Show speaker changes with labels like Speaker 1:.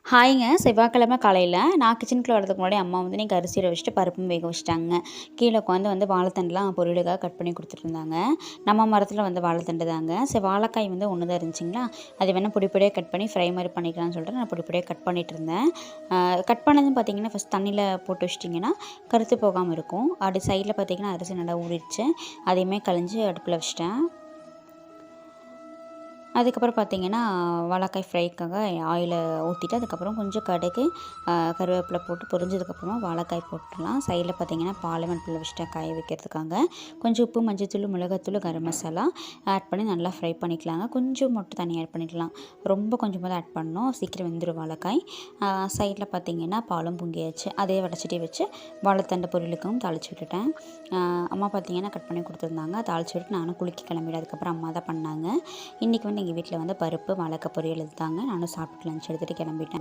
Speaker 1: ஹாய்ங்க. செவ்வாய்க்கிழமை காலையில நான் கிச்சனுக்குள்ள வரதுக்கு முன்னாடி அம்மா வந்து இன்னைக்கு அரிசி ஊற வச்சுட்டு பருப்பும் வேக வச்சுட்டாங்க. கீழ உட்காந்து வாழைத்தண்டுலாம் பொரியலுக்காக கட் பண்ணி குடுத்துட்டுருந்தாங்க. நம்ம மரத்தில வாழைத்தண்டு தாங்க. சரி வாழைக்காய் ஒண்ணு தான் இருந்துச்சுங்களா, அது வேணா பொடி பொடியா கட் பண்ணி ஃப்ரை மாரி பண்ணிக்கலாம்னு சொல்லிட்டு நான் பொடி பொடியா கட் பண்ணிட்டு இருந்தேன். கட் பண்ணதும் பார்த்தீங்கன்னா, ஃபர்ஸ்ட் தண்ணியில போட்டு வச்சுட்டிங்கன்னா கருத்து போகாம இருக்கும். அப்படி சைடில பார்த்தீங்கன்னா அரிசி நல்லா ஊறிடுச்சு. அதையுமே கழிஞ்சு அடுப்பில வச்சுட்டேன். அதுக்கப்புறம் பார்த்தீங்கன்னா, வாழைக்காய் ஃப்ரைக்காக ஆயில ஊத்திட்டு, அதுக்கப்புறம் கொஞ்சம் கடுகு, கருவேப்பிலை போட்டு பொரிஞ்சதுக்கப்புறமா வாழைக்காய் போட்டுடலாம். சைடில் பார்த்தீங்கன்னா, பாலும் அடுப்பில வச்சுட்டேன் காய வைக்கிறதுக்காக. கொஞ்சம் உப்பு, மஞ்சள்தூள், மிளகாத்தூள், கரம் மசாலா ஆட் பண்ணி நல்லா ஃப்ரை பண்ணிக்கலாங்க. கொஞ்சம் மட்டும் தண்ணி ஆட் பண்ணிக்கலாம். ரொம்ப கொஞ்சமாக தான் ஆட் பண்ணணும். சீக்கிரம் வெந்துடும் வாழைக்காய். சைடில் பார்த்தீங்கன்னா, பாலும் பொங்கியாச்சு. அதே வடச்சட்டியை வச்சு வாழைத்தண்டு பொரியலுக்கும் தாளித்து விட்டுட்டேன். அம்மா பார்த்தீங்கன்னா, கட் பண்ணி கொடுத்துருந்தாங்க. தாளித்து விட்டு நானும் குளிக்க கிளம்பிட்டேன். அதுக்கப்புறம் அம்மா தான் பண்ணாங்க. இன்றைக்கி எங்கள் வீட்டில் பருப்பு வாழைக்காய் பொரியல் தாங்க. நானும் சாப்பிட்டு லஞ்ச் எடுத்துகிட்டு கிளம்பிட்டேன்.